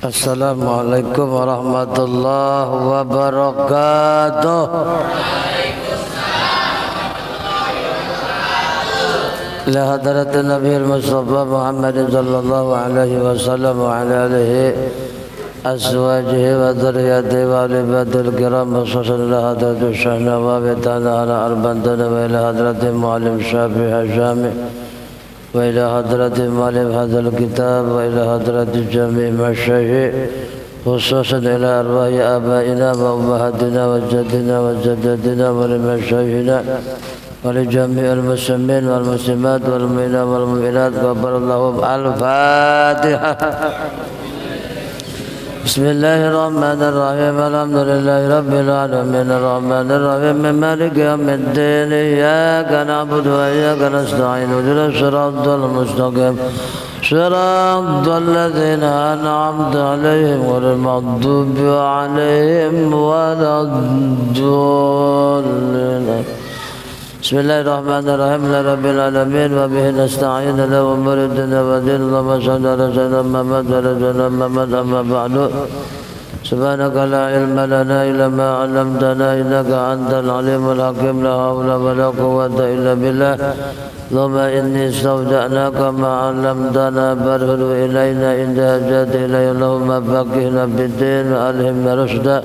Assalamualaikum warahmatullahi wabarakatuh. La hadratin Nabiyil Mustafa Muhammadin sallallahu alaihi wasallam wa ala alihi azwajihi wa dzurriyyatihi wa ibadil kiram khususan ila hadratil syahna wa ta'ala ala arbantana wa ila hadratil muallim syafi'i hajami wa ila hadratil muallim hadzal kitab wa ila hadratil jami' masyayikh khususan ila arwahi abaina wa ummahatina wa jaddina wa jaddatina wa limasyayikhina ولجميع المسلمين والمسلمات والمؤمنين والمؤمنات غفر اللهم الفاتحة. بسم الله الرحمن الرحيم الحمد لله رب العالمين الرحمن الرحيم مالك يوم الدين إياك نعبد وإياك نستعين اهدنا الصراط المستقيم صراط الذين أنعمت عليهم غير المغضوب عليهم ولا الضالين. بسم الله الرحمن الرحيم لرب العالمين وبه نستعين له أمور الدنيا والدين اللهم صل على سيدنا محمد وعلى سيدنا محمد أما بعد سبحانك لا علم لنا إلا ما علمتنا إنك أنت العليم الحكيم لا حول ولا قوة إلا بالله اللهم إني استودعناك ما علمتنا فارشد إلينا إن حاجات إليه اللهم فقهنا في الدين وألهمنا رشدا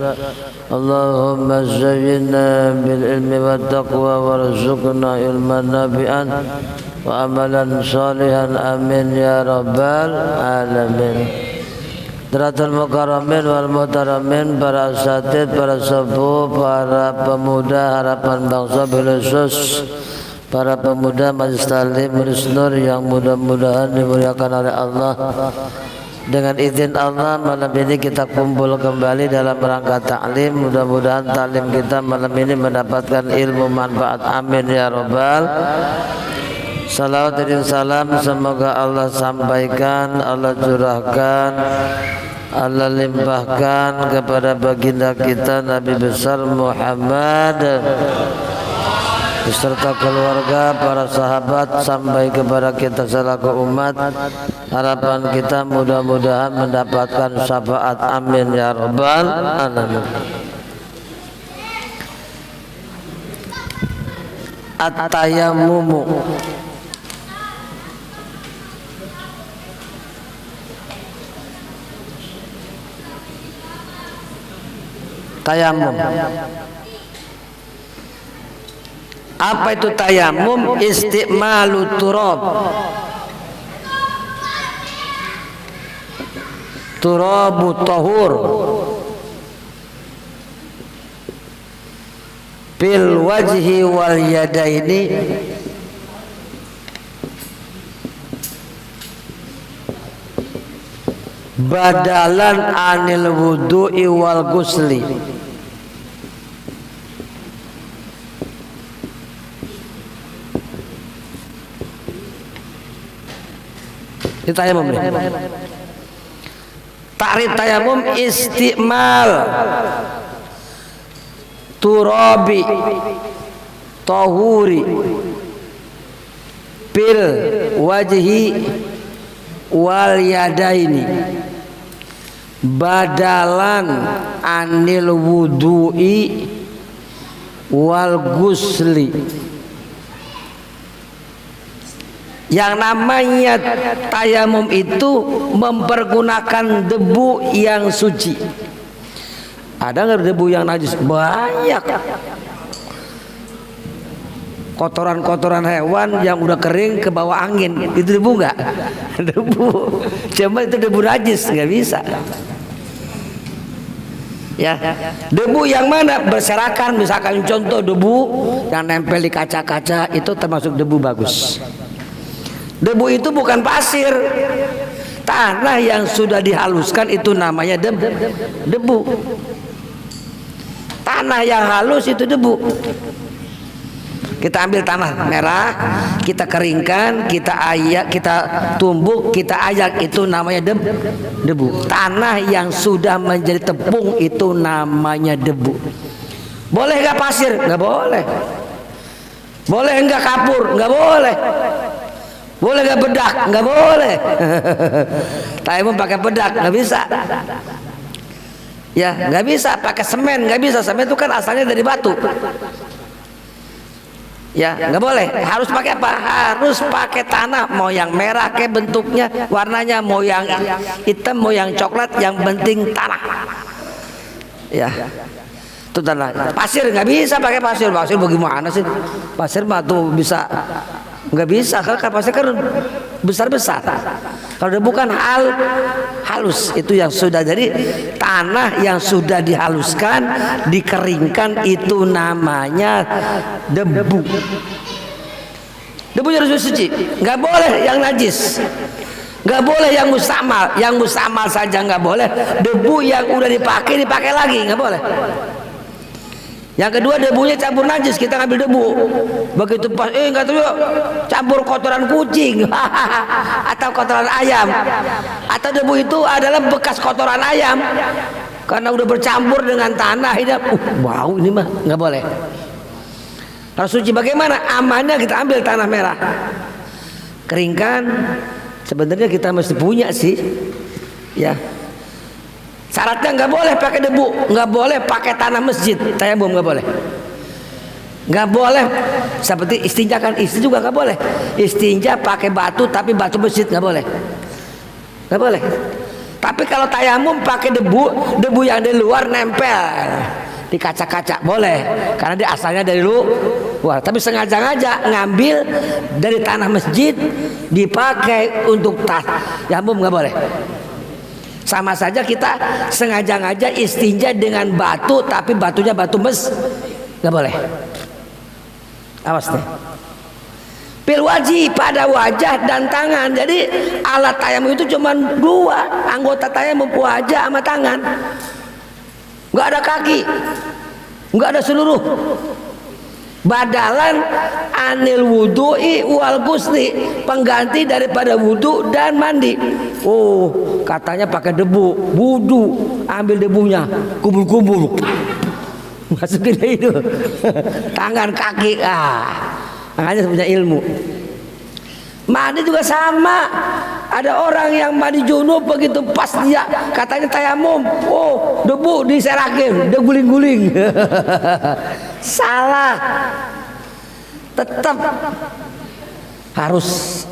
اللهم زينا بالعلم والتقوى وارزقنا علما نافعا وعملا صالحا آمين يا رب العالمين. Hadratul mukarramin wal muhtaramin, para asatidz, para sepuh, para pemuda harapan bangsa Bilusus, para pemuda Majelis Talim Nur yang mudah-mudahan dimuliakan oleh Allah. Dengan izin Allah malam ini kita kumpul kembali dalam rangka taklim. Mudah-mudahan taklim kita malam ini mendapatkan ilmu manfaat. Amin ya rabbal. Salawat dan salam semoga Allah sampaikan, Allah curahkan, Allah limpahkan kepada baginda kita Nabi besar Muhammad beserta keluarga, para sahabat sampai kepada kita selaku umat. Harapan kita mudah-mudahan mendapatkan syafaat. Amin ya rabbal alamin. At-tayammumu, tayamum. Apa itu tayamum? Istimalu turab, turabu tahur bil wajhi wal yadaini badalan anil wudu'i wal gusli. Ini tayamum nih. Ta'rif tayamum istimal turabi tahuri bil wajhi wal yadaini badalan anil wudu'i wal gusli. Yang namanya tayamum itu mempergunakan debu yang suci. Ada nggak debu yang najis? Banyak. Kotoran-kotoran hewan yang udah kering ke bawah angin, itu debu nggak? Debu. Cuma itu debu najis, nggak bisa. Ya, debu yang mana berserakan, misalkan contoh debu yang nempel di kaca-kaca itu termasuk debu bagus. Debu itu bukan pasir, tanah yang sudah dihaluskan itu namanya debu. Tanah yang halus itu debu. Kita ambil tanah merah, kita keringkan, kita ayak, kita tumbuk, kita ayak, itu namanya debu. Tanah yang sudah menjadi tepung itu namanya debu. Boleh nggak pasir? Nggak boleh. Boleh nggak kapur? Nggak boleh. Boleh nggak bedak? Nggak boleh. Tayamum pakai bedak nggak bisa. Ya nggak bisa pakai semen, nggak bisa. Semen itu kan asalnya dari batu. Ya nggak boleh. Harus pakai apa? Harus pakai tanah. Mau yang merah kayak bentuknya, warnanya mau yang hitam, mau yang coklat, yang penting tanah. Ya itu tanah. Pasir nggak bisa pakai pasir. Pasir bagaimana sih? Pasir mah tuh bisa. Nggak bisa, karena pasir kan besar-besar. Kalau debu kan halus, itu yang sudah jadi tanah yang sudah dihaluskan, dikeringkan, itu namanya debu. Debu harus suci, nggak boleh yang najis, nggak boleh yang mustamal saja nggak boleh. Debu yang udah dipakai lagi nggak boleh. Yang kedua, debunya campur najis, kita ngambil debu. Begitu pas, nggak tahu campur kotoran kucing atau kotoran ayam, atau debu itu adalah bekas kotoran ayam karena udah bercampur dengan tanah ini, bau ini mah nggak boleh. Harus suci. Bagaimana amannya? Kita ambil tanah merah, keringkan. Sebenarnya kita mesti punya sih, ya. Syaratnya nggak boleh pakai debu, nggak boleh pakai tanah masjid, tayamum nggak boleh, nggak boleh. Seperti istinja kan, istinja juga nggak boleh. Istinja pakai batu, tapi batu masjid nggak boleh, nggak boleh. Tapi kalau tayamum pakai debu yang dari luar nempel di kaca-kaca boleh, karena dia asalnya dari luar. Tapi sengaja-ngaja ngambil dari tanah masjid dipakai untuk tayamum nggak boleh. Sama saja kita sengaja-ngaja istinja dengan batu, tapi batunya batu nggak boleh. Awas deh. Pil wajib, pada wajah dan tangan. Jadi alat tayamum itu cuma dua, anggota tayamum, wajah sama tangan. Nggak ada kaki, nggak ada seluruh. Badalan anil wudu'i wal ghusli, pengganti daripada wudu dan mandi. Oh, katanya pakai debu, wudu, ambil debunya, kubur-kubur, masukin itu, tangan kaki, makanya punya ilmu. Mandi juga sama. Ada orang yang mandi junub, begitu pas dia katanya tayamum, oh debu diserakin, dia guling-guling. Salah. Tetap harus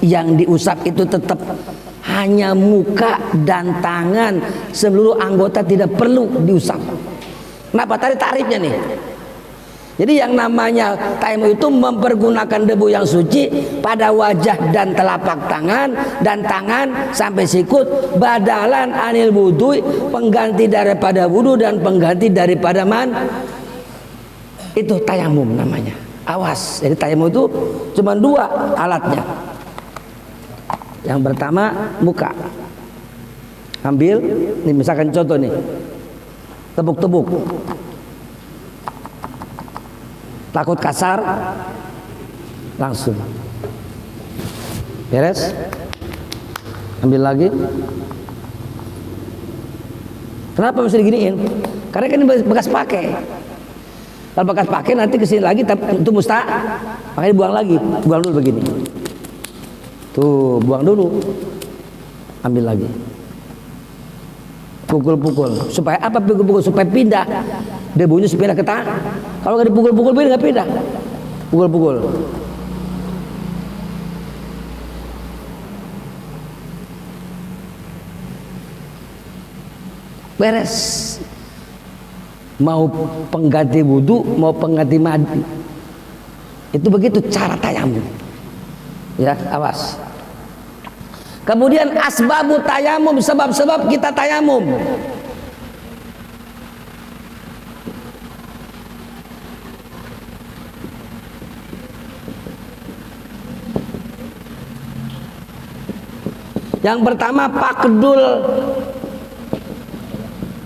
yang diusap itu tetap hanya muka dan tangan, seluruh anggota tidak perlu diusap. Kenapa? Tadi tarifnya nih. Jadi yang namanya tayamum itu mempergunakan debu yang suci pada wajah dan telapak tangan dan tangan sampai sikut, badalan anil wudu, pengganti daripada wudu dan pengganti daripada itu tayamum namanya. Awas, jadi tayamum itu cuma dua alatnya. Yang pertama muka, ambil nih, misalkan contoh nih, tepuk-tepuk. Takut kasar, langsung beres, ambil lagi. Kenapa mesti diginiin? Karena kan ini bekas pakai. Kalau bekas pakai nanti kesini lagi itu makanya buang lagi, buang dulu begini. Tuh, buang dulu, ambil lagi. Pukul-pukul, supaya apa? Pukul-pukul supaya pindah debunya, supaya ke tangan. Kalau nggak dipukul-pukul begini nggak pindah. Pukul-pukul. Beres. Mau pengganti wudu, mau pengganti mandi. Itu begitu cara tayamum. Ya, awas. Kemudian asbabu tayamum, sebab-sebab kita tayamum. Yang pertama pakdul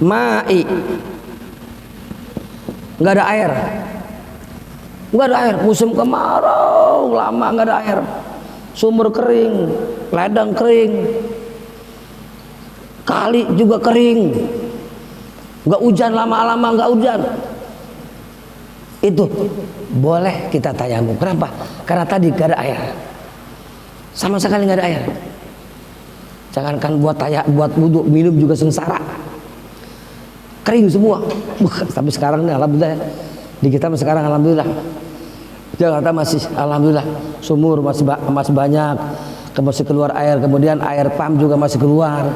ma'i, nggak ada air, nggak ada air, musim kemarau lama nggak ada air, sumur kering, ladang kering, kali juga kering, nggak hujan, lama-lama nggak hujan, itu boleh kita tayamum. Kenapa? Karena tadi nggak ada air. sama sekali nggak ada air. Jangankan buat wudhu, minum juga sengsara, kering semua. Tapi sekarang ini alhamdulillah di kita sekarang alhamdulillah Jakarta masih alhamdulillah sumur masih banyak, masih keluar air, kemudian air pump juga masih keluar.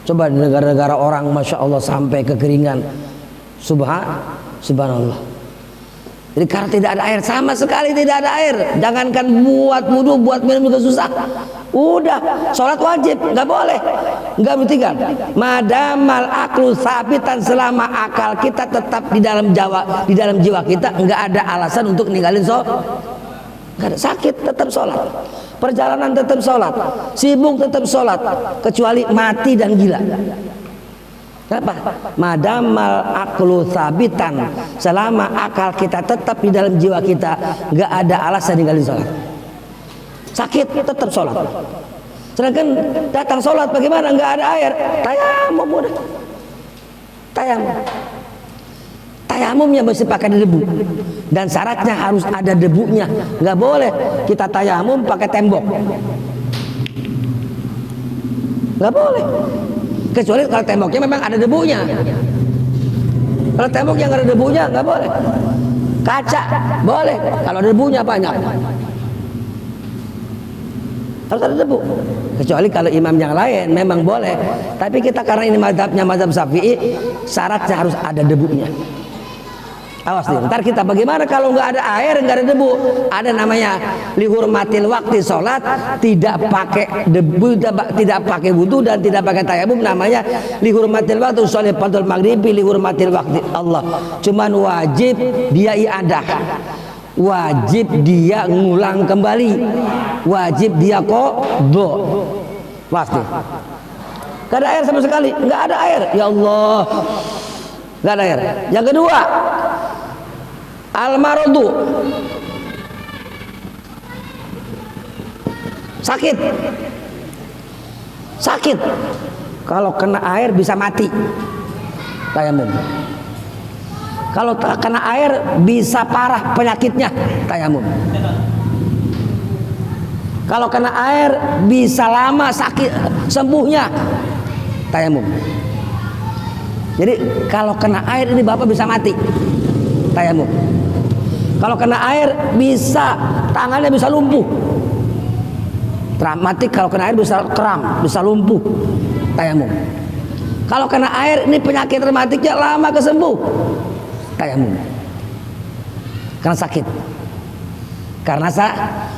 Coba di negara-negara orang masya Allah sampai kekeringan, subhanallah. Jadi karena tidak ada air, sama sekali tidak ada air. Jangankan buat wudhu, buat minum juga susah. Udah, sholat wajib, nggak boleh, nggak bertiga. Madamal aklu sabitan, selama akal kita tetap di dalam jiwa kita, nggak ada alasan untuk ninggalin sholat. Nggak ada, sakit tetap sholat, perjalanan tetap sholat, sibuk tetap sholat, kecuali mati dan gila. Kenapa? Madamal aklu sabitan, selama akal kita tetap di dalam jiwa kita, nggak ada alasan ninggalin sholat. Sakit tetap sholat. Sedangkan datang sholat bagaimana? Nggak ada air, tayamum udah. Tayamumnya mesti pakai debu, dan syaratnya harus ada debunya. Nggak boleh kita tayamum pakai tembok, nggak boleh. Kecuali kalau temboknya memang ada debunya. Kalau tembok yang nggak ada debunya nggak boleh. Kaca boleh kalau ada debunya banyak, harus ada debu. Kecuali kalau imam yang lain memang boleh. Tapi kita karena ini mazhab Syafi'i, syaratnya harus ada debunya. Awas nih, ntar kita bagaimana kalau nggak ada air, nggak ada debu. Ada namanya lihurmatil waktu sholat, tidak pakai debu, tidak pakai wudu dan tidak pakai tayamum, namanya lihurmatil waktu sholat fardhu maghribi lihurmatil waktu Allah. Cuman wajib dia iadah, wajib dia ngulang kembali, wajib dia qadha. Pasti. Nggak ada air sama sekali, nggak ada air. Ya Allah, nggak ada air. Yang kedua, al-maradu, sakit. Kalau kena air bisa mati, tayamum. Kalau kena air bisa parah penyakitnya, tayamum. Kalau kena air bisa lama sakit sembuhnya, tayamum. Jadi kalau kena air ini bapak bisa mati, tayamum. Kalau kena air bisa tangannya bisa lumpuh, traumatik. Kalau kena air bisa kram, bisa lumpuh, tayamum. Kalau kena air ini penyakit rematiknya lama kesembuh, tayamum. Karena sakit.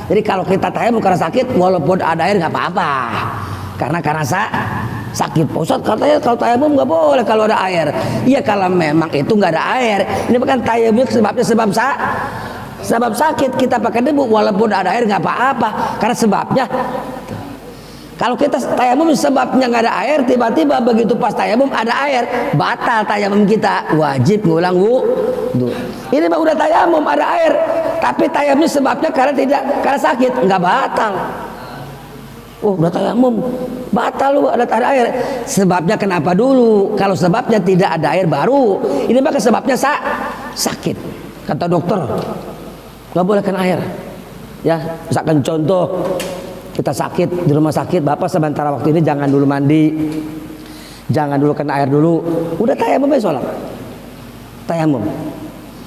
Jadi kalau kita tayamum karena sakit, walaupun ada air nggak apa-apa. Karena sakit. Ustaz katanya kalau tayamum nggak boleh kalau ada air. Iya, kalau memang itu nggak ada air. Ini bukan tayamum sebab sakit, kita pakai debu walaupun ada air nggak apa-apa. Karena sebabnya, kalau kita tayamum sebabnya nggak ada air, tiba-tiba begitu pas tayamum ada air, batal tayamum kita, wajib ngulang wudu. Ini mah udah tayamum ada air, tapi tayamum sebabnya karena sakit, nggak batal. Udah tayamum batal lu, ada air. Sebabnya kenapa dulu? Kalau sebabnya tidak ada air baru. Ini maka sebabnya sakit. Kata dokter, nggak boleh kena air. Ya, misalkan contoh kita sakit di rumah sakit, bapak sementara waktu ini jangan dulu mandi, jangan dulu kena air dulu. Udah tayamum aja sholat. Tayamum.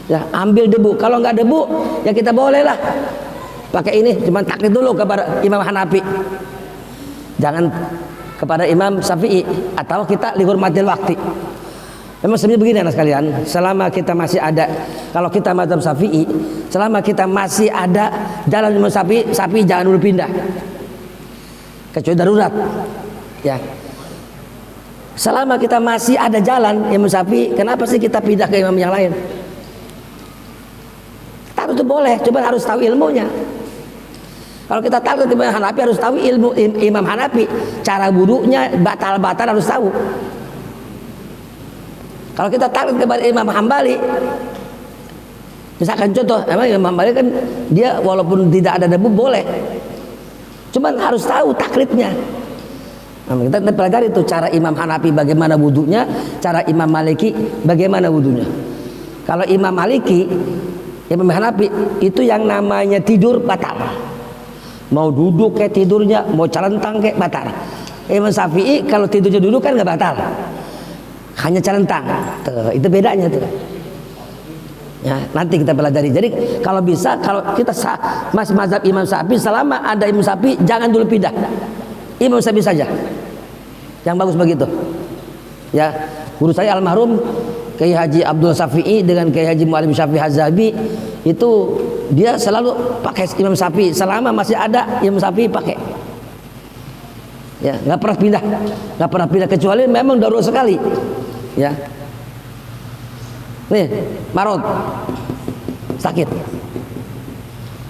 Ya, ambil debu. Kalau nggak debu, ya kita boleh lah pakai ini. Cuman taklid dulu kepada Imam Hanafi. Jangan kepada Imam Syafi'i, atau kita lihurmatil waktu. Memang sebenarnya begini anak sekalian, selama kita masih ada, kalau kita mazhab Syafi'i, selama kita masih ada jalan Imam Syafi'i jangan dulu pindah, kecuali darurat. Ya, selama kita masih ada jalan Imam Syafi'i, kenapa sih kita pindah ke imam yang lain? Taruh itu boleh, cuma harus tahu ilmunya. Kalau kita tahu Imam Hanafi harus tahu ilmu Imam Hanafi, cara wudunya batal harus tahu. Kalau kita taklid kepada Imam Hambali, misalkan contoh, emang Imam Hambali kan dia walaupun tidak ada debu boleh, cuman harus tahu taklidnya. Nah, kita pelajari itu cara Imam Hanafi bagaimana wudunya, cara Imam Maliki bagaimana wudunya. Kalau Imam Hanafi itu yang namanya tidur batal. Mau duduk kayak tidurnya, mau celentang kayak batal. Imam Syafi'i kalau tidurnya duduk kan nggak batal, hanya celentang. Tuh, itu bedanya tuh. Ya, nanti kita pelajari. Jadi kalau bisa, kalau kita masih mazhab Imam Syafi'i, selama ada Imam Syafi'i jangan dulu pindah. Imam Syafi'i saja yang bagus begitu. Ya, guru saya almarhum Kiai Haji Abdul Syafi'i dengan Kiai Haji Mu'alim Syafi'i Hazabi itu dia selalu pakai Imam Syafi'i, selama masih ada Imam Syafi'i pakai. Ya, nggak pernah pindah kecuali memang darurat sekali. Ya. Nih, marot, sakit.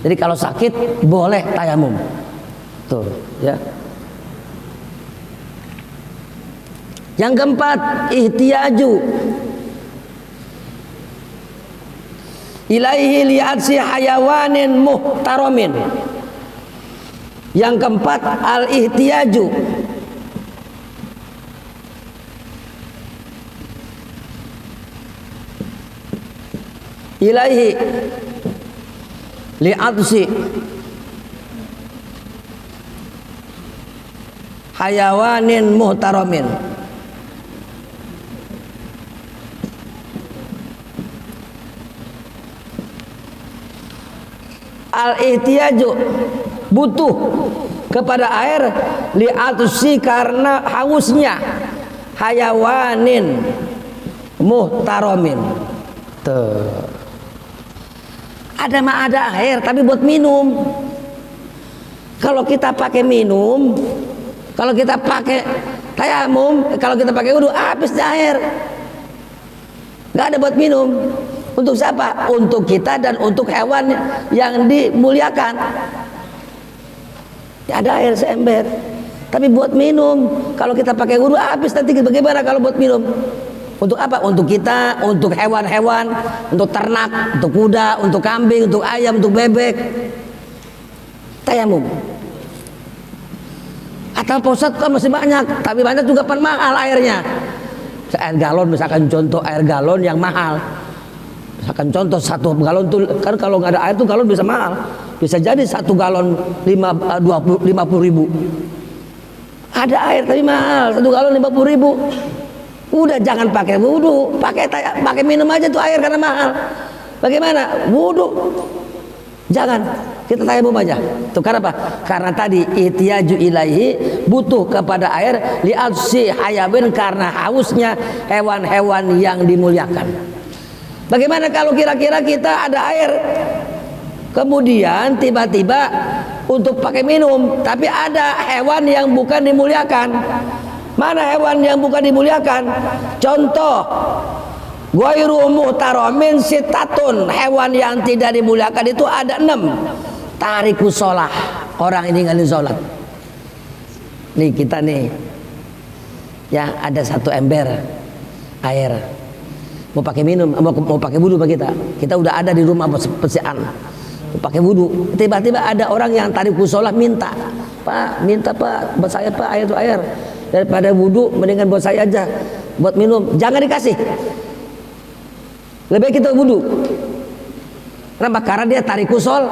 Jadi kalau sakit boleh tayamum. Tuh, ya. Yang keempat, ihtiyaju ilaihi li'atsi hayawanin muhtaramin. Yang keempat, al-ihtiyaju ilaihi li'atsi hayawanin muhtaramin. Al-ihtiyaju butuh kepada air li'atsi karena hausnya hayawanin muhtaramin. Tuh. Ada air tapi buat minum. Kalau kita pakai minum, kalau kita pakai tayamum, kalau kita pakai wudu habis air. Nggak ada buat minum. Untuk siapa? Untuk kita dan untuk hewan yang dimuliakan. Ya, ada air seember, tapi buat minum. Kalau kita pakai wudu habis, nanti bagaimana kalau buat minum? Untuk apa? Untuk kita, untuk hewan-hewan, untuk ternak, untuk kuda, untuk kambing, untuk ayam, untuk bebek. Tayamum. Atau Pak Ustadz kan masih banyak, tapi banyak juga pan mahal airnya. Air galon, misalkan contoh air galon yang mahal. Misalkan contoh 1 galon tuh kan kalau nggak ada air tuh galon bisa mahal, bisa jadi 1 galon 50 ribu. Ada air tapi mahal, 1 galon 50 ribu. Udah jangan pakai wudu, pakai minum aja tuh air karena mahal. Bagaimana? Wudu jangan, kita tayamum aja. Tuh karena apa? Karena tadi ihtiyaju ilaihi butuh kepada air li'atsi hayawin karena hausnya hewan-hewan yang dimuliakan. Bagaimana kalau kira-kira kita ada air, kemudian tiba-tiba untuk pakai minum, tapi ada hewan yang bukan dimuliakan. Mana hewan yang bukan dimuliakan? Contoh, ghairu muhtaramin sitatun, hewan yang tidak dimuliakan itu ada 6. Tarikus sholah, orang ini ninggalin sholat. Nih kita nih, ya ada 1 ember air. Mau pakai minum, mau pakai wudu bagi kita udah ada di rumah persiapan pakai wudu. Tiba-tiba ada orang yang tarikus sholah minta Pak, buat saya Pak air, daripada wudu mendingan buat saya aja buat minum. Jangan dikasih, lebih baik kita wudu. Kenapa? Karena dia tarikus sholah.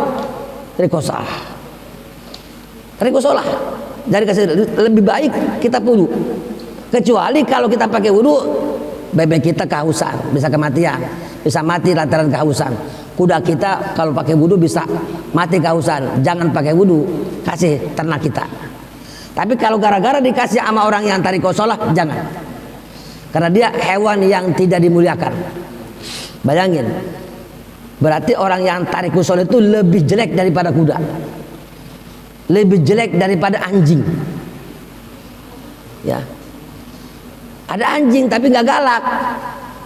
Jadi kasih, lebih baik kita wudu. Kecuali kalau kita pakai wudu, bebek kita kehausan, bisa kematian, bisa mati lantaran kehausan. Kuda kita kalau pakai wudu bisa mati kehausan. Jangan pakai wudu, kasih ternak kita. Tapi kalau gara-gara dikasih sama orang yang tarikus sholah, jangan. Karena dia hewan yang tidak dimuliakan. Bayangin, berarti orang yang tarikus sholah itu lebih jelek daripada kuda, lebih jelek daripada anjing. Ya, ada anjing tapi nggak galak.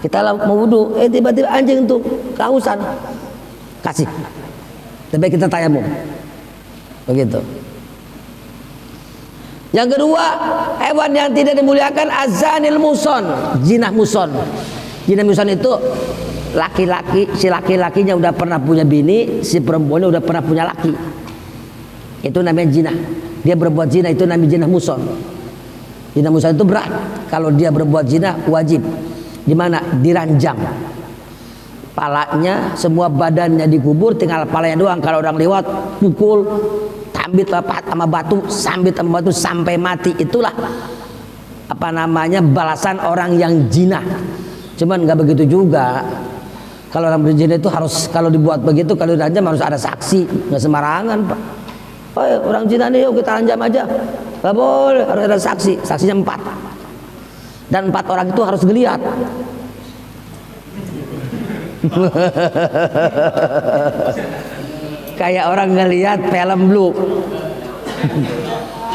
Kita mau wudu, tiba-tiba anjing itu kehausan, kasih. Lebih baik kita tayamum. Begitu. Yang kedua, hewan yang tidak dimuliakan azanil muson, jinah muson. Jinah muson itu laki-laki, si laki-lakinya udah pernah punya bini, si perempuannya udah pernah punya laki. Itu namanya jinah. Dia berbuat jinah, itu namanya jinah muson. Jinah muson itu berat. Kalau dia berbuat jinah wajib. Di mana? Diranjam. Palanya, semua badannya dikubur, tinggal palanya doang. Kalau orang lewat pukul, sambit sama batu, sambit sama batu sampai mati. Itulah apa namanya balasan orang yang zina. Cuman nggak begitu juga. Kalau orang berzina itu harus, kalau dibuat begitu, kalau diranjam harus ada saksi, nggak sembarangan Pak. Oh ya, orang zina nih, yuk kita ranjam aja. Nggak boleh, harus ada saksi. Saksinya 4, dan 4 orang itu harus ngeliat. Kayak orang ngelihat film Blue.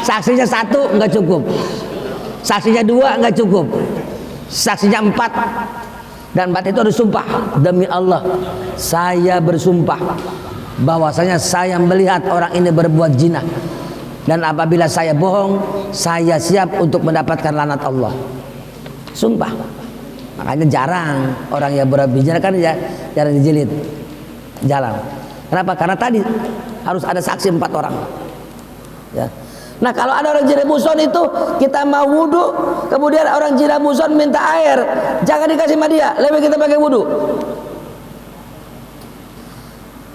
Saksinya 1 nggak cukup, saksinya 2 nggak cukup, saksinya 4, dan 4 itu harus sumpah. Demi Allah, saya bersumpah bahwasanya saya melihat orang ini berbuat zina, dan apabila saya bohong, saya siap untuk mendapatkan laknat Allah. Sumpah. Makanya jarang orang yang berzina kan jarang dijilid jalan. Kenapa? Karena tadi harus ada saksi 4 orang. Ya. Nah kalau ada orang zina muson itu, kita mau wudhu, kemudian orang zina muson minta air, jangan dikasih sama dia, lebih kita pakai wudhu.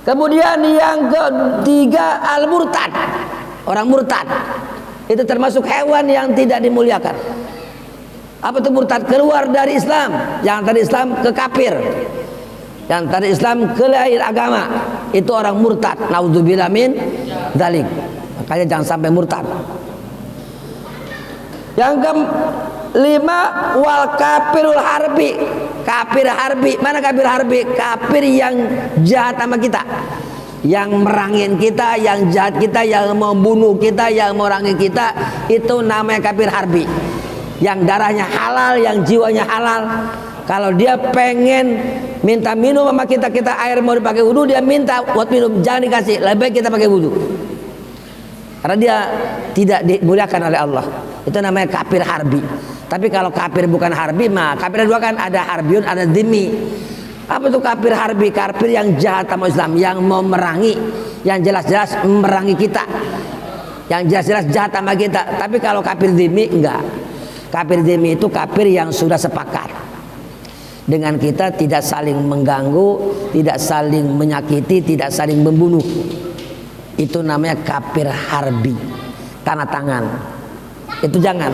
Kemudian yang ketiga, al-murtad, orang murtad itu termasuk hewan yang tidak dimuliakan. Apa itu murtad? Keluar dari Islam. Yang tadi Islam ke kafir, yang tadi Islam ke lain agama, itu orang murtad. Naudzubillah min dzalik. Makanya jangan sampai murtad. Yang kelima, wal kafirul harbi, kafir harbi. Mana kafir harbi? Kafir yang jahat sama kita, yang merangin kita, yang jahat kita, yang membunuh kita, yang merangin kita, itu namanya kafir harbi. Yang darahnya halal, yang jiwanya halal. Kalau dia pengen minta minum sama kita, kita air mau dipakai wudhu, dia minta buat minum, jangan dikasih, lebih baik kita pakai wudhu, karena dia tidak dimuliakan oleh Allah. Itu namanya kafir harbi. Tapi kalau kafir bukan harbi, mah kafir dua kan, ada harbiun, ada dhimmi. Apa itu kafir harbi? Kafir yang jahat sama Islam, yang mau merangi, yang jelas-jelas merangi kita, yang jelas-jelas jahat sama kita. Tapi kalau kafir dhimmi enggak. Kafir dhimmi itu kafir yang sudah sepakat dengan kita, tidak saling mengganggu, tidak saling menyakiti, tidak saling membunuh. Itu namanya kafir harbi, tanda tangan. Itu jangan,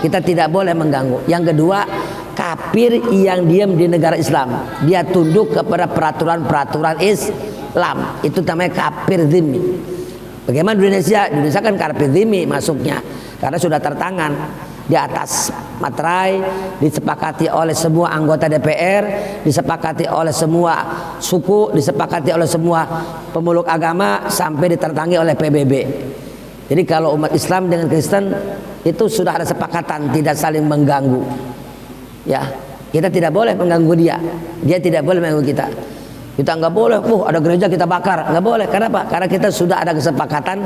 kita tidak boleh mengganggu. Yang kedua, kafir yang diam di negara Islam, dia tunduk kepada peraturan-peraturan Islam, itu namanya kafir dhimmi. Bagaimana di Indonesia? Di Indonesia kan kafir dhimmi masuknya karena sudah tertangan di atas materai, disepakati oleh semua anggota DPR, disepakati oleh semua suku, disepakati oleh semua pemeluk agama, sampai ditertangi oleh PBB. Jadi kalau umat Islam dengan Kristen itu sudah ada sepakatan tidak saling mengganggu. Ya, kita tidak boleh mengganggu dia, dia tidak boleh mengganggu kita. Kita nggak boleh, ada gereja kita bakar, nggak boleh. Kenapa? Karena kita sudah ada kesepakatan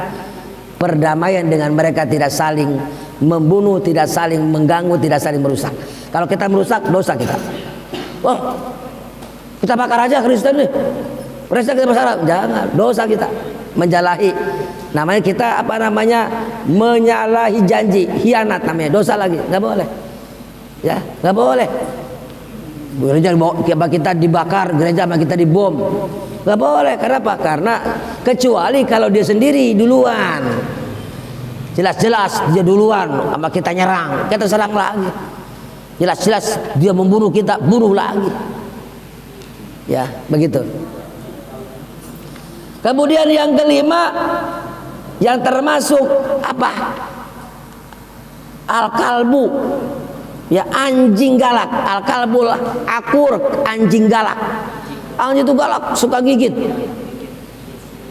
perdamaian dengan mereka, tidak saling membunuh, tidak saling mengganggu, tidak saling merusak. Kalau kita merusak, dosa kita. Kita bakar aja Kristen nih, Kristen kita masalah, jangan, dosa kita menjalahi. Namanya kita apa namanya, menyalahi janji, khianat namanya, dosa lagi, nggak boleh. Ya, nggak boleh. Gereja kita dibakar, gereja sama kita dibom, nggak boleh. Kenapa? Karena kecuali kalau dia sendiri duluan, jelas-jelas dia duluan sama kita nyerang, kita serang lagi. Jelas-jelas dia membunuh kita, bunuh lagi. Ya, begitu. Kemudian yang kelima, yang termasuk apa? Al-kalbu, ya anjing galak. Al-kalbul akur, anjing galak. Anjing itu galak, suka gigit.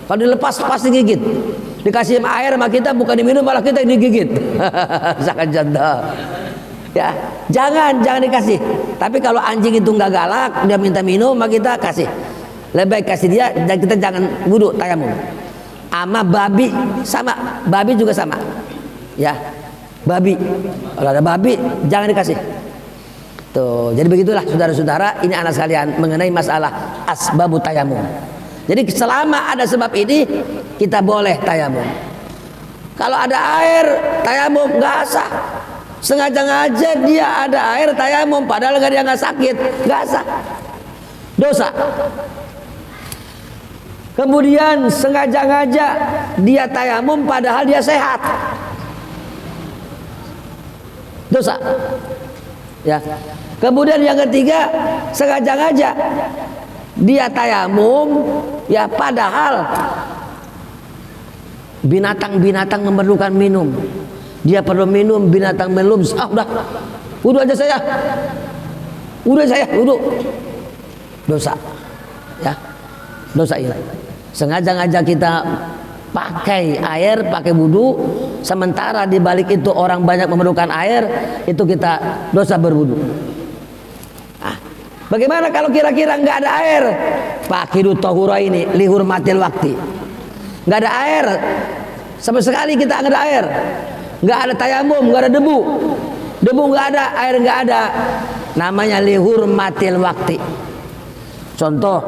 Kalau dilepas pasti gigit. Dikasih air sama kita, bukan diminum, malah kita digigit. Sangat janda. Ya, jangan dikasih. Tapi kalau anjing itu nggak galak, dia minta minum, maka kita kasih. Lebih baik kasih dia, dan kita jangan wudhu tayamum. Sama babi sama, babi juga sama. Ya, babi. Kalau ada babi, jangan dikasih. Tuh, jadi begitulah saudara-saudara, ini anak sekalian mengenai masalah asbabut tayamum. Jadi selama ada sebab ini, kita boleh tayamum. Kalau ada air, tayamum nggak sah. Sengaja-ngaja dia ada air tayamum, padahal dia nggak sakit, nggak sah, dosa. Kemudian sengaja-ngaja dia tayamum padahal dia sehat, dosa. Ya. Kemudian yang ketiga, sengaja-ngaja dia tayamum ya padahal binatang-binatang memerlukan minum. Dia perlu minum, binatang belum. Udah. Wudu aja saya. Wudu. Dosa. Ya. Dosa ini. Sengaja-ngaja kita pakai air, pakai wudu, sementara di balik itu orang banyak memerlukan air, itu kita dosa berwudu. Bagaimana kalau kira-kira nggak ada air? Faqidu tahura ini lihurmatil wakti. Nggak ada air, sama sekali kita nggak ada air, nggak ada tayamum, nggak ada debu nggak ada, air nggak ada, namanya lihurmatil wakti. Contoh,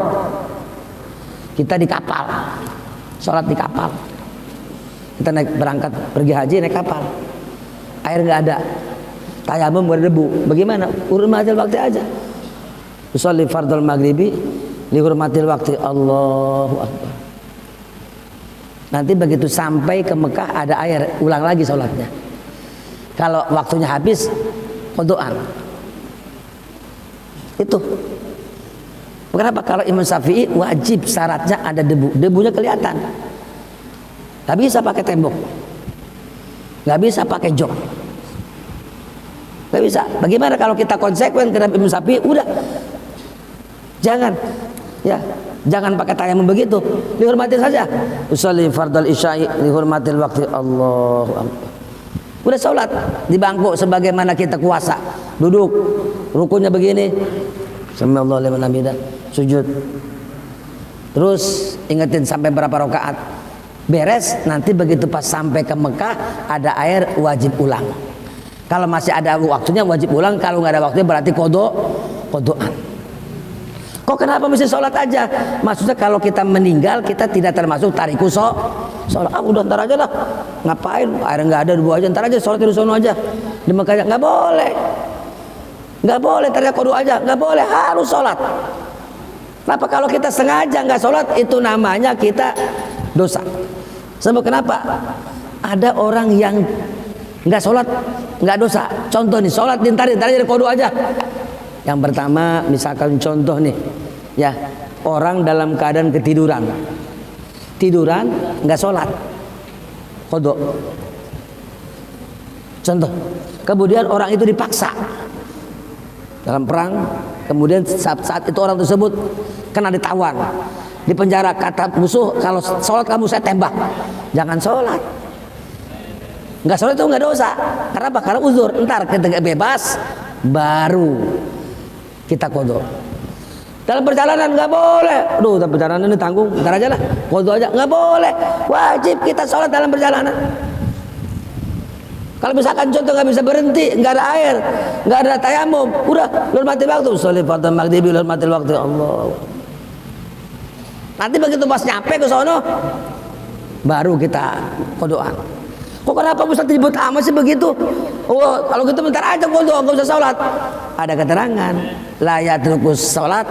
kita di kapal, sholat di kapal, kita berangkat pergi haji naik kapal, air nggak ada, tayamum nggak ada debu, bagaimana? Hurmatil wakti aja. Usolli fardul maghribi lihurmatil waktu. Allahu Akbar. Nanti begitu sampai ke Mekah ada air, ulang lagi sholatnya. Kalau waktunya habis, qodaan. Itu. Kenapa? Kalau Imam Syafi'i wajib syaratnya ada debu. Debunya kelihatan. Gak bisa pakai tembok, gak bisa pakai jok, gak bisa. Bagaimana kalau kita konsekuen terhadap Imam Syafi'i? Udah, jangan, ya, jangan pakai tayamum begitu, dihormati saja. Usolli fardal isya'i dihormatil waktu. Allahu Akbar. Udah sholat di bangku sebagaimana kita kuasa, duduk, rukunnya begini, sami'allahu liman hamidah, sujud. Terus ingetin sampai berapa rakaat, beres. Nanti begitu pas sampai ke Mekah ada air, wajib ulang. Kalau masih ada waktunya wajib ulang, kalau nggak ada waktunya berarti kodoan. Kok kenapa mesti sholat aja? Maksudnya kalau kita meninggal kita tidak termasuk tariku sholat. Udah ntar aja lah, ngapain? Air nggak ada, debu aja, ntar aja sholat di sono aja. Di Mekah nggak boleh, nggak boleh. Ntar kodo aja, nggak boleh, harus sholat. Kenapa? Kalau kita sengaja nggak sholat, itu namanya kita dosa. Sebab kenapa? Ada orang yang nggak sholat nggak dosa. Contoh nih, sholat ntar aja kodo aja. Yang pertama, misalkan contoh nih, ya, orang dalam keadaan ketiduran, nggak sholat, kodok. Contoh, kemudian orang itu dipaksa dalam perang, kemudian saat itu orang tersebut kena ditawan, di penjara, kata musuh, kalau sholat kamu saya tembak. Jangan sholat. Nggak sholat itu nggak dosa. Kenapa? Karena uzur. Ntar ketika bebas, baru kita kodok. Dalam perjalanan nggak boleh. Aduh, dalam perjalanan ini tanggung, ntar aja lah, kodok aja. Nggak boleh. Wajib kita sholat dalam perjalanan. Kalau misalkan contoh nggak bisa berhenti, nggak ada air, nggak ada tayamum, udah hormati waktu. Sholli fardhu maghribi hormati waktu. Allah. Nanti begitu pas nyampe ke sono, baru kita kodokan. Kok kenapa Ustaz ribut amat sih begitu? Oh, kalau gitu bentar aja kodok, nggak usah sholat. Ada keterangan, la yatrukus sholat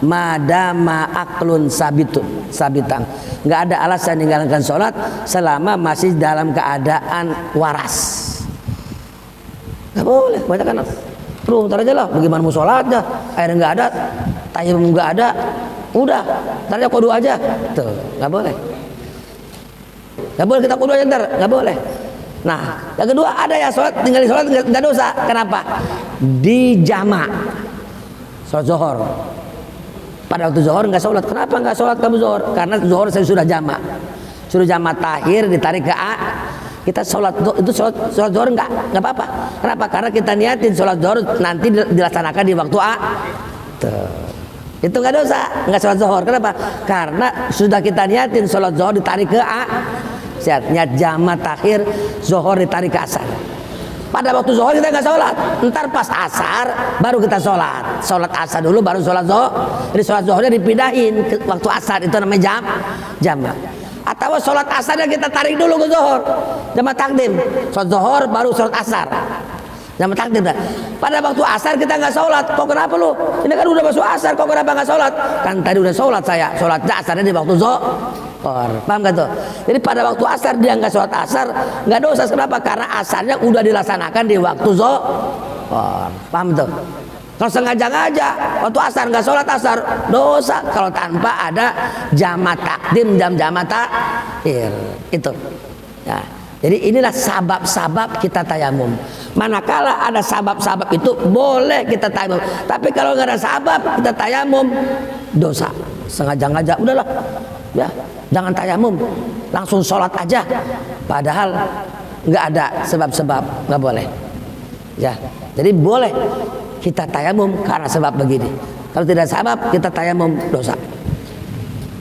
madama aklun sabitan. Nggak ada alasan meninggalkan sholat selama masih dalam keadaan waras. Nggak boleh, banyak kan. Bro, ntar aja lah, bagaimana mau sholatnya? Air nggak ada, tayamum nggak ada, udah, ntar aja kodok aja. Tuh, nggak boleh. Nggak boleh kita kodok aja ntar, nggak boleh. Nah, yang kedua ada ya sholat, tinggal di sholat nggak dosa. Kenapa? Di jama' sholat zuhur. Pada waktu zuhur nggak sholat. Kenapa nggak sholat kamu zuhur? Karena zuhur saya sudah jama', sudah jama' tahir, ditarik ke A. Kita sholat itu sholat zuhur nggak apa-apa. Kenapa? Karena kita niatin sholat zuhur nanti dilaksanakan di waktu A. Tuh. Itu nggak dosa, nggak sholat zuhur. Kenapa? Karena sudah kita niatin sholat zuhur ditarik ke A. Niat jama' takhir, zuhur ditarik ke asar. Pada waktu zuhur kita nggak sholat, ntar pas asar baru kita sholat. Sholat asar dulu baru sholat zuhur. Jadi sholat zuhurnya dipindahin ke waktu asar, itu namanya jama'. Atau sholat asarnya kita tarik dulu ke zuhur, jama' takdim. Sholat zuhur baru sholat asar. Zaman takdir dah. Pada waktu asar kita nggak sholat, kok kenapa lu? Ini kan udah masuk asar, kok kenapa nggak sholat? Kan tadi udah sholat saya, sholatnya asarnya di waktu zuhur. Paham gak tuh? Jadi pada waktu asar dia nggak sholat asar, nggak dosa. Kenapa? Karena asarnya udah dilaksanakan di waktu zuhur. Paham tuh? Kalau sengaja-ngaja waktu asar nggak sholat asar, dosa. Kalau tanpa ada jamak takdim, jamak takhir itu. Ya. Jadi inilah sabab-sabab kita tayamum. Manakala ada sabab-sabab itu boleh kita tayamum. Tapi kalau nggak ada sabab kita tayamum, dosa. Sengaja-ngaja udahlah, ya jangan tayamum, langsung sholat aja. Padahal nggak ada sebab-sebab, nggak boleh. Ya, jadi boleh kita tayamum karena sebab begini. Kalau tidak sebab kita tayamum, dosa.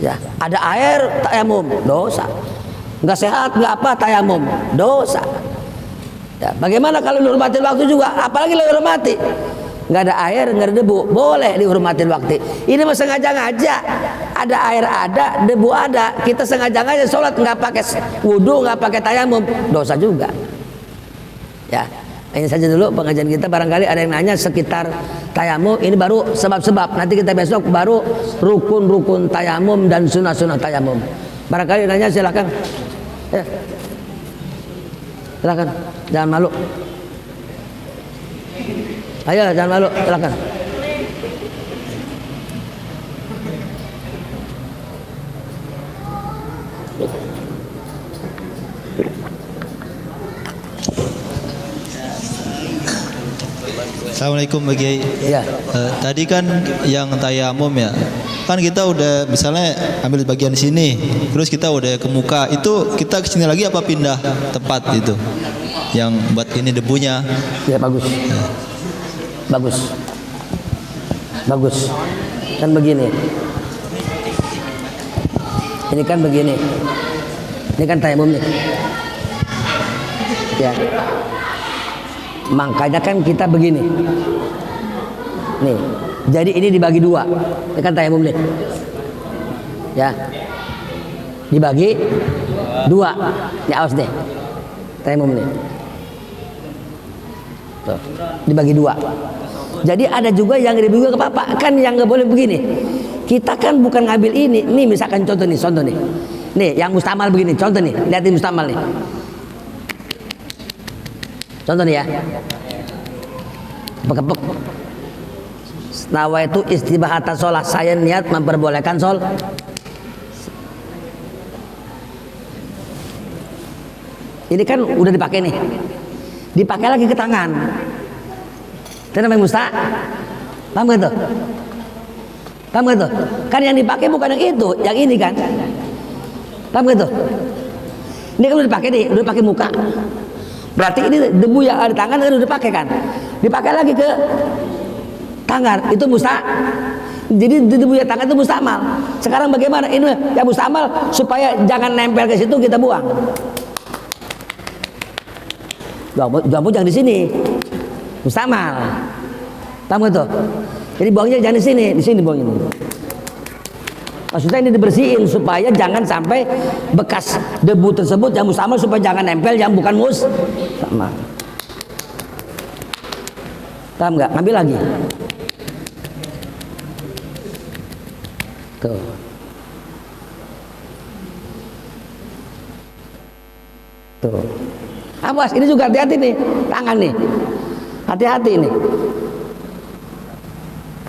Ya, ada air tayamum, dosa. Nggak sehat, nggak apa, tayamum, dosa. Ya, bagaimana kalau dihormatin waktu juga, apalagi lo hormati, nggak ada air, nggak ada debu, boleh dihormatin waktu. Ini mah sengaja ngajak, ada air ada, debu ada, kita sengaja ngajak sholat nggak pakai wudhu, nggak pakai tayamum, dosa juga. Ya, ini saja dulu pengajian kita. Barangkali ada yang nanya sekitar tayamum, ini baru sebab-sebab. Nanti kita besok baru rukun-rukun tayamum dan sunnah-sunnah tayamum. Barangkali nanya, silakan. Ya. Silakan, jangan malu. Ayo, jangan malu, silakan. Assalamualaikum Pak Kiai. Iya. Tadi kan yang tayamum ya, kan kita udah misalnya ambil bagian sini, terus kita udah ke muka, itu kita kesini lagi apa pindah tempat itu? Yang buat ini debunya? Ya bagus, bagus, bagus. Kan begini, ini kan begini, ini kan tayamum nih. Ya. Makanya kan kita begini nih, jadi ini dibagi dua, ini kan tayamum nih ya, dibagi dua ya, awas nih tayamum nih tuh, dibagi dua. Jadi ada juga yang dibagi ke papa, kan yang nggak boleh begini. Kita kan bukan ngambil ini, nih misalkan contoh nih, nih yang mustamal begini, contoh nih, lihatin mustamal nih. Contoh nih ya, kepek. Nawa itu istibahatan sholat, saya niat memperbolehkan sholat. Ini kan udah dipakai nih, dipakai lagi ke tangan. Itu namanya musta. Paham gak tuh? Paham gak tuh? Kan yang dipakai bukan yang itu, yang ini kan. Paham gak tuh? Ini kan udah dipakai nih, udah dipakai muka. Berarti ini debu yang ada di tangan udah dipakai kan, dipakai lagi ke tangan, itu jadi debu yang tangan itu mustamal. Sekarang bagaimana ini yang mustamal supaya jangan nempel ke situ, kita buang. Jangan di sini, mustamal. Tahu tuh? Jadi buangnya jangan di sini buangnya. Maksudnya ini dibersihin supaya jangan sampai bekas debu tersebut yang mustamal, supaya jangan nempel yang bukan mustamal. Paham nggak? Ambil lagi. Tuh. Tuh. Awas, ini juga hati-hati nih, tangan nih. Hati-hati nih.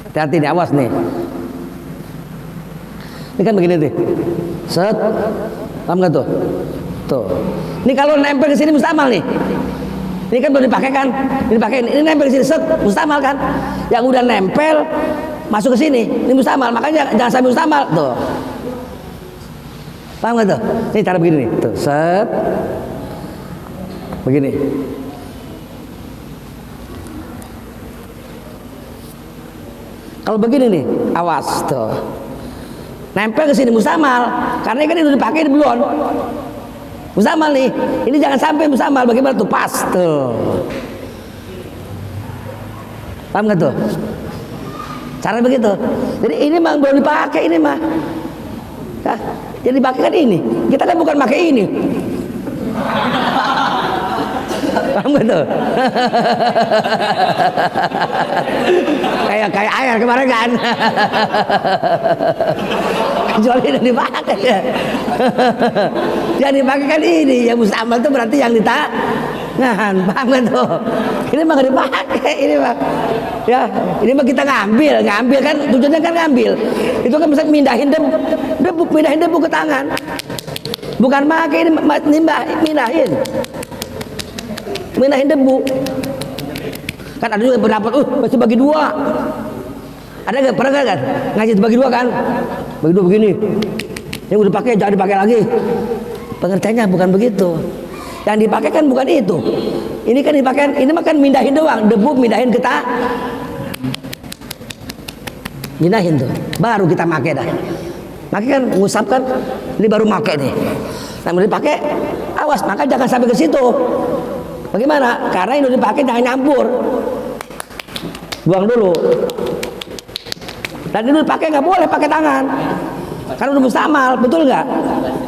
Hati-hati nih, awas nih. Ini kan begini tuh, set, paham nggak tuh? Tuh, ini kalau nempel ke sini mustamal nih. Ini kan belum dipakai kan? Ini dipakai, ini nempel ke sini, set, mustamal kan? Yang udah nempel masuk ke sini, ini mustamal. Makanya jangan sampai mustamal tuh. Paham nggak tuh? Ini cara begini nih, tuh, set, begini. Kalau begini nih, awas tuh. Nempel ke sini mustamal, karena kan itu dipakai di belum. Mustamal nih, ini jangan sampai mustamal. Bagaimana tuh? Pas tuh. Paham nggak tuh? Cara begitu. Jadi ini mah belum dipakai ini mah. Nah, jadi dipakai kan ini. Kita kan bukan pakai ini. Paham gak tuh? kayak air kemarin kan. Kecuali yang dipakai ya. Yang dipakai kan ini, yang mustamal itu berarti yang ditangan. Paham gak tuh? Ini mah gak dipakai, ini mah. Ya, ini mah kita ngambil kan tujuannya kan ngambil. Itu kan bisa mindahin debu ke tangan. Bukan pakai ini mindahin debu. Kan ada juga pendapat, masih bagi dua. Ada nggak pernah kan ngaji bagi dua kan? Bagi dua begini. Yang udah pakai jangan dipakai lagi. Pengertiannya bukan begitu. Yang dipakai kan bukan itu. Ini kan dipakai, ini makan mindahin doang, debu mindahin kita. Mindahin tuh, baru kita pakai dah. Pakai kan ngusap kan, ini baru pakai nih. Nah, mau dipakai, awas, maka jangan sampai ke situ. Bagaimana? Karena ini dipakai jangan nyampur. Buang dulu. Dan ini dipakai nggak boleh pakai tangan. Karena udah mustamal, betul nggak?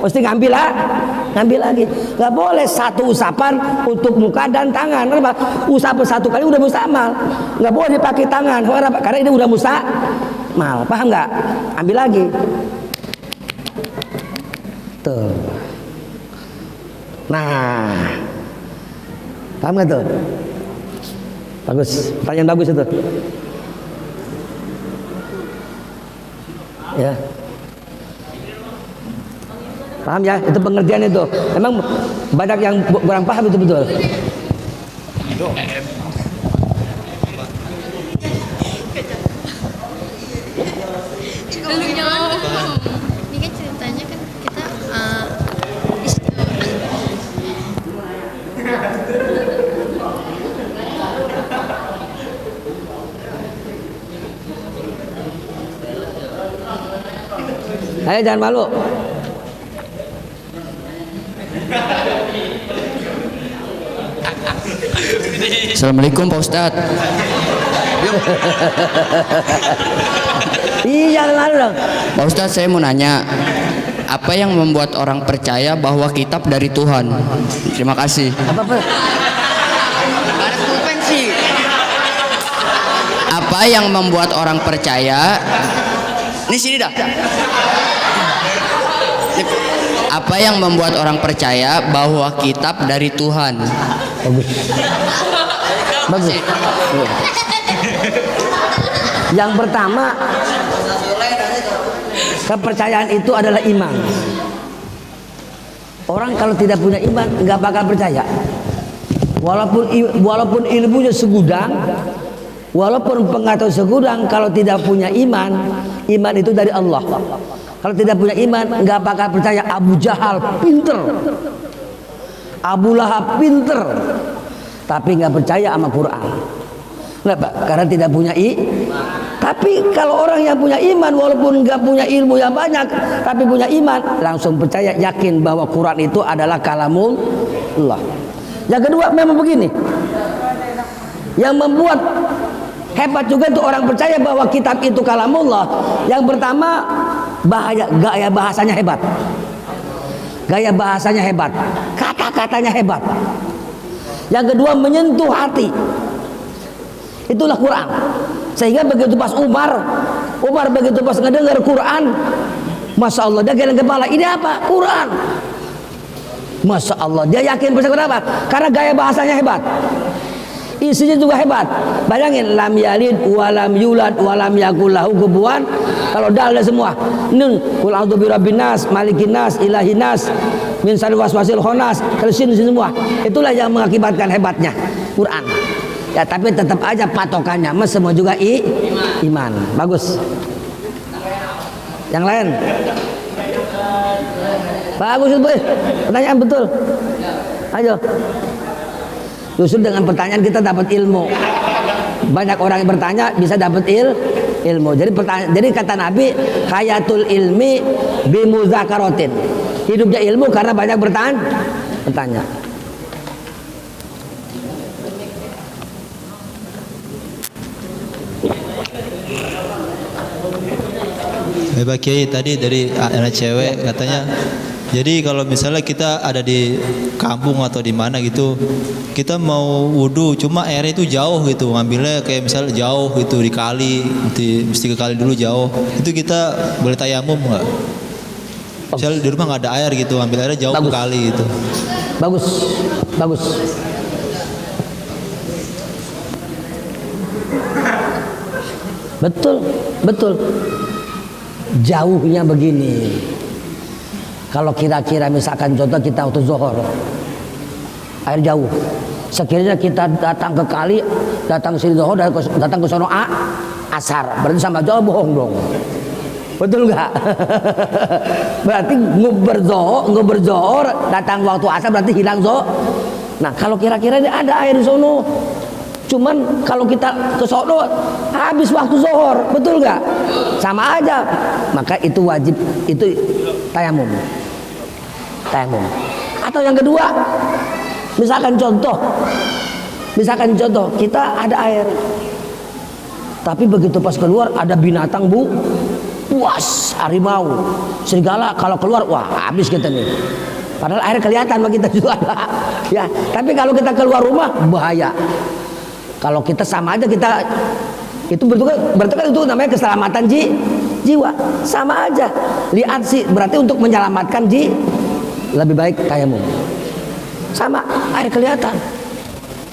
Mesti ngambil lagi. Nggak boleh satu usapan untuk muka dan tangan. Kenapa? Usapan satu kali udah mustamal. Nggak boleh dipakai tangan. Karena ini udah mustamal. Paham nggak? Ambil lagi. Tuh. Nah, paham nggak tuh? Bagus, pertanyaan bagus itu. Ya. Paham ya? Itu pengertian itu. Memang banyak yang kurang paham itu betul. Ini kan ceritanya kan kita Ayo jangan malu. Assalamualaikum Pak Ustadz. Iya jangan malu dong. Pak Ustadz, saya mau nanya, apa yang membuat orang percaya bahwa kitab dari Tuhan? Terima kasih. Apa yang membuat orang percaya? Ini sini dah. Apa yang membuat orang percaya bahwa kitab dari Tuhan? Bagus. Yang pertama, kepercayaan itu adalah iman. Orang kalau tidak punya iman nggak bakal percaya. Walaupun ilmunya segudang, walaupun pengetahuan segudang, kalau tidak punya iman, iman itu dari Allah. Kalau tidak punya iman nggak bakal percaya. Abu Jahal pinter, Abu Lahab pinter, tapi nggak percaya sama Quran. Kenapa? Karena tidak punya Tapi kalau orang yang punya iman, walaupun nggak punya ilmu yang banyak, tapi punya iman, langsung percaya, yakin bahwa Quran itu adalah kalamullah. Yang kedua, memang begini, yang membuat hebat juga itu orang percaya bahwa kitab itu kalamullah. Yang pertama, gaya bahasanya hebat. Gaya bahasanya hebat, kata-katanya hebat. Yang kedua, menyentuh hati. Itulah Quran. Sehingga begitu pas Umar begitu pas ngedengar Quran, Masya Allah, dia geleng kepala. Ini apa? Quran. Masya Allah, dia yakin percaya. Kenapa? Karena gaya bahasanya hebat, isinya juga hebat. Bayangin, lam yalid walam yulad walam yakul lahu kufuwan. Kalau dalil semua, nun qul a'udzu birabbin nas, malikin nas, ilahin nas, min syarri waswasil khannas, tersin semua. Itulah yang mengakibatkan hebatnya Quran. Ya, tapi tetap aja patokannya semua juga iman. Bagus. Yang lain? Bagus itu, pertanyaan betul. Ayo. Justru dengan pertanyaan kita dapat ilmu. Banyak orang yang bertanya bisa dapat ilmu. Jadi kata Nabi, hayatul ilmi bimuzakaratin. Hidupnya ilmu karena banyak bertanya. Pak Kiai, tadi dari anak cewek katanya Jadi kalau misalnya kita ada di kampung atau di mana gitu, kita mau wudhu, cuma airnya itu jauh gitu, ngambilnya kayak misalnya jauh gitu di kali, mesti ke kali dulu jauh. Itu kita boleh tayamum nggak? Misalnya di rumah nggak ada air gitu, ambil airnya jauh ke kali gitu. Bagus, bagus. Betul, betul. Jauhnya begini. Kalau kira-kira misalkan contoh kita waktu zuhur, air jauh. Sekiranya kita datang ke kali, datang ke sini zuhur, datang ke sono asar, berarti sama jauh bohong dong. Betul nggak? Berarti nguber zuhur, datang waktu asar berarti hilang zuhur. Nah kalau kira-kira ini ada air di sono, cuman kalau kita ke sono habis waktu zuhur, betul nggak? Sama aja. Maka itu wajib, itu tayamum. Tayamum. Atau yang kedua, misalkan contoh kita ada air, tapi begitu pas keluar ada binatang buas, harimau, serigala, kalau keluar wah habis kita nih. Padahal air kelihatan sama kita juga ya. Tapi kalau kita keluar rumah bahaya. Kalau kita sama aja kita itu berarti kan itu namanya keselamatan jiwa. Sama aja. Lihat sih berarti untuk menyelamatkan lebih baik tayamum. Sama air kelihatan.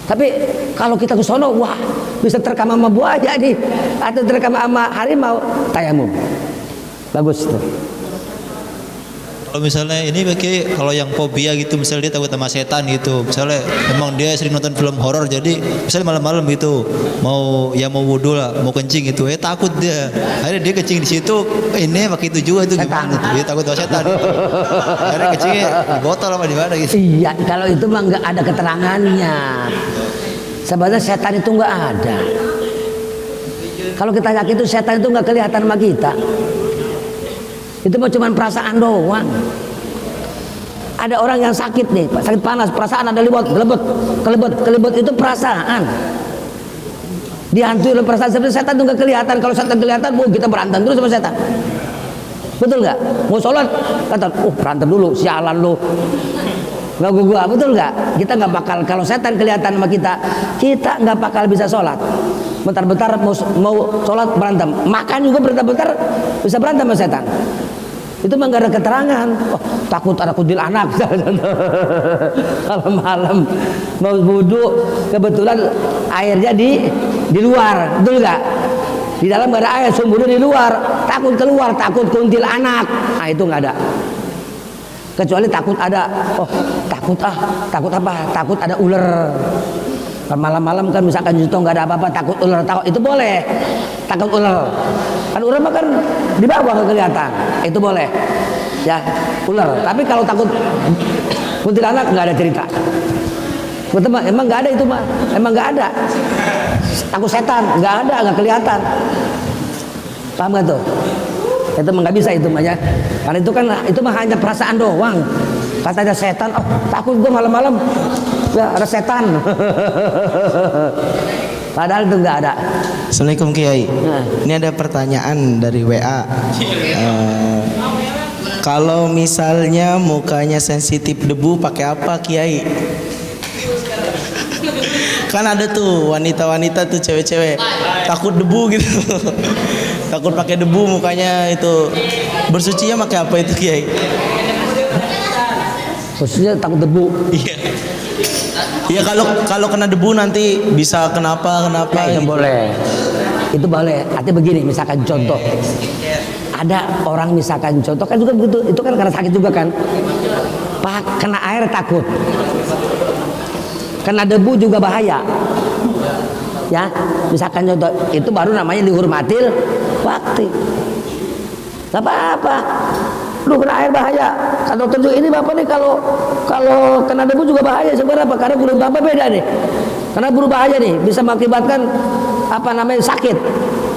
Tapi kalau kita ke sono wah bisa terekam sama buaya nih atau terekam sama harimau, tayamum. Bagus tuh. Kalau misalnya ini bagi kalau yang fobia gitu, misalnya dia takut sama setan gitu, misalnya emang dia sering nonton film horor, jadi misalnya malam-malam gitu mau wudhu lah, mau kencing gitu, takut dia, akhirnya dia kencing di situ, ini pakai itu juga itu gimana? Dia takut sama setan. Gitu. Akhirnya kencingnya di botol apa di mana gitu. Iya, kalau itu mah nggak ada keterangannya. Sebenarnya setan itu nggak ada. Kalau kita yakin itu setan itu nggak kelihatan sama kita. Itu mah cuma perasaan doang. Ada orang yang sakit nih, sakit panas, perasaan ada kelebet itu perasaan. Dihantui oleh perasaan. Seperti setan itu nggak kelihatan. Kalau setan kelihatan, kita berantem terus sama setan. Betul nggak? Mau sholat, kata, berantem dulu, sialan lu. Nggak gua, betul nggak? Kita nggak bakal, kalau setan kelihatan sama kita nggak bakal bisa sholat. Bentar-bentar mau sholat berantem, makan juga bentar-bentar bisa berantem sama setan. Itu mah nggak ada keterangan. Takut ada kuntil anak. Kalau malam mau wudhu, kebetulan airnya di luar, betul nggak? Di dalam nggak ada air, sumbernya di luar. Takut keluar, takut kuntil anak. Nah itu nggak ada. Kecuali takut ada, takut apa? Takut ada ular. Malam-malam kan misalkan juto nggak ada apa-apa, takut ular, itu boleh. Takut ular, kan ular mah kan di bawah nggak kelihatan, itu boleh. Ya ular. Tapi kalau takut kuntilanak nggak ada cerita. Betul mah, emang nggak ada itu mah, emang nggak ada. Takut setan nggak ada, nggak kelihatan. Paham nggak tuh? Itu mah nggak bisa itu mah ya. Karena itu mah hanya perasaan doang. Katanya setan, takut gue malam-malam. Ya, ada setan. Padahal itu nggak ada. Assalamualaikum Kiai. Ini ada pertanyaan dari WA. Kalau misalnya mukanya sensitif debu, pakai apa Kiai? Kan ada tuh wanita-wanita tuh cewek-cewek takut debu gitu. Takut pakai debu mukanya itu. Bersucinya pakai apa itu Kiai? Khususnya takut debu. Iya. Iya kalau kena debu nanti bisa kenapa Ya, itu gitu. boleh. Itu boleh. Artinya begini, misalkan contoh. Ada orang misalkan contoh kan juga begitu. Itu kan karena sakit juga kan. Kena air takut. Kena debu juga bahaya. Ya, misalkan contoh itu baru namanya dihormatil waktu. Gak apa-apa. Lu kena air bahaya. Kata dokter juga, ini bapak nih kalau kena debu juga bahaya. Sebenarnya apa? Karena bulu bapak beda nih. Karena bulu bahaya nih bisa mengakibatkan apa namanya sakit.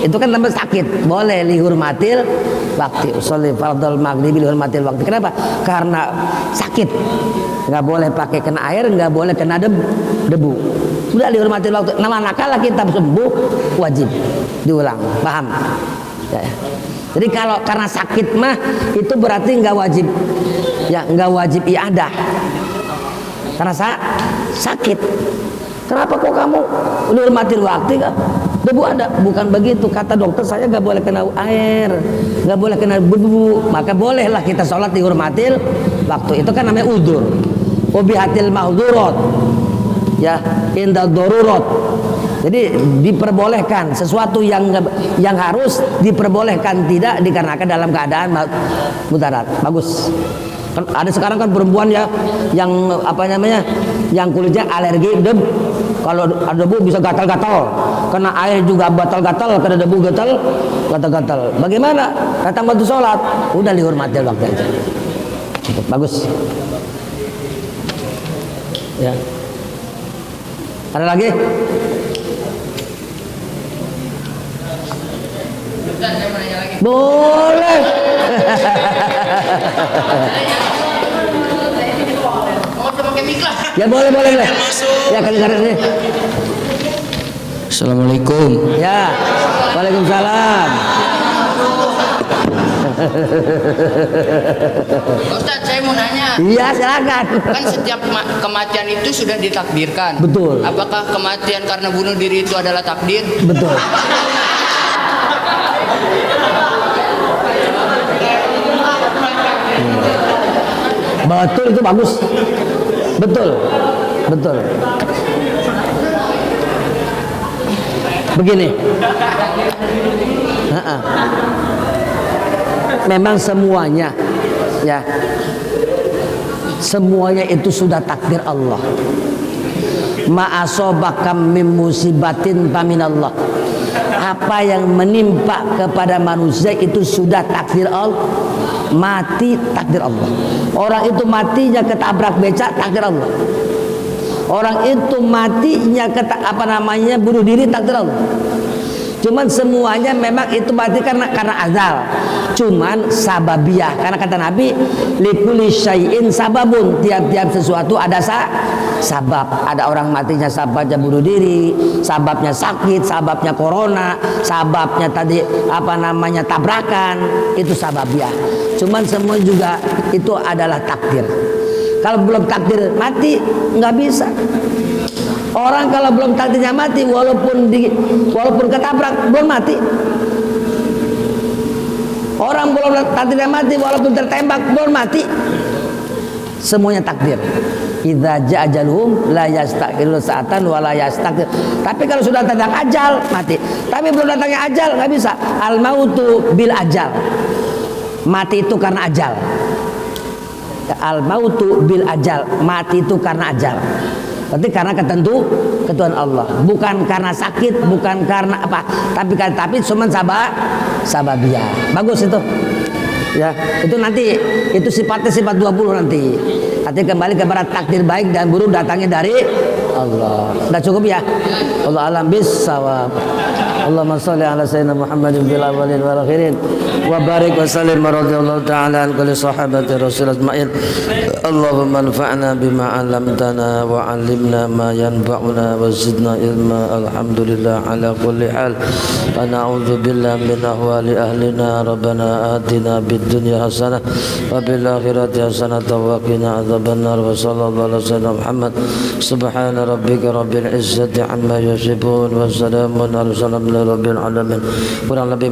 Itu kan namanya sakit. Boleh lihurmatil waktu. Sholli fardhul maghribi lihurmatil waktu. Kenapa? Karena sakit. Nggak boleh pakai kena air, nggak boleh kena debu. Sudah lihurmatil waktu. Nakala kita sembuh wajib diulang. Paham? Ya. Jadi kalau karena sakit mah itu berarti nggak wajib ya nggak wajib iadah karena sakit. Kenapa kok kamu dihormatin waktu kan? Debu ada, bukan begitu kata dokter, saya nggak boleh kena air, nggak boleh kena debu, maka bolehlah kita sholat dihormatil waktu. Itu kan namanya udur. Ubihatil mahdurat, ya indah darurat. Jadi diperbolehkan sesuatu yang harus diperbolehkan, tidak dikarenakan dalam keadaan mudarat. Bagus. Kan ada sekarang kan perempuan ya yang apa namanya, yang kulitnya alergi debu. Kalau ada debu bisa gatal-gatal, kena air juga batal-gatal, kena debu gatal-gatal. Bagaimana? Datang waktu sholat, udah dihormati waktu aja. Bagus. Ya. Ada lagi? Boleh. Ya boleh. Ya kali ini. Assalamualaikum. Ya. Waalaikumsalam. Ustaz, saya mau nanya. Iya, silakan. Kan setiap kematian itu sudah ditakdirkan. Betul. Apakah kematian karena bunuh diri itu adalah takdir? Betul. Betul, itu bagus. Betul. Begini. Memang semuanya, ya, semuanya itu sudah takdir Allah. Ma'asobakam min musibatin faminallah. Apa yang menimpa kepada manusia itu sudah takdir Allah. Mati takdir Allah. Orang itu matinya ketabrak becak takdir Allah. Orang itu matinya bunuh diri takdir Allah. Cuman semuanya memang itu mati karena azal. Cuman sababiyah, karena kata Nabi, likulli syai'in sababun, tiap-tiap sesuatu ada sabab. Ada orang matinya sababnya bunuh diri, sababnya sakit, sababnya corona, sababnya tadi tabrakan, itu sababiyah. Cuman semua juga itu adalah takdir. Kalau belum takdir mati nggak bisa. Orang kalau belum takdirnya mati, walaupun ketabrak belum mati. Orang belum takdirnya mati, walaupun tertembak belum mati. Semuanya takdir. Idza ja'a ajaluhum la yastaqiru sa'atan wa la yastaqir. Tapi kalau sudah datang ajal mati. Tapi belum datangnya ajal nggak bisa. Al mautu bil ajal. Mati itu karena ajal. Al mautu bil ajal. Mati itu karena ajal. Berarti karena ketentuan Allah, bukan karena sakit, bukan karena apa, tapi cuma sababiyah. Bagus itu. Ya, itu nanti itu sifat 20 nanti. Nanti kembali kepada takdir baik dan buruk datangnya dari Allah. Sudah cukup ya? Allah alam bis-shawab. Allahumma shalli ala sayyidina Muhammadin fil awwalin wal akhirin wa barik wa sallim radhiyallahu ta'ala an kulli sahabati rasul ajmain. Allahumma anfa'na bima 'allamtana wa 'allimna ma yanfa'una wa zidna ilma. Alhamdulillah ala kulli hal. Wa na'udzu billahi min ahwali ahlina. Rabbana atina bid dunya hasanah wa bil akhirati hasanah wa qina adzabannar. Wa sallallahu ala sayyidina Muhammad. Subhana rabbika rabbil izzati amma yasifun wa salamun ala rabbil alamin. Kurang lebih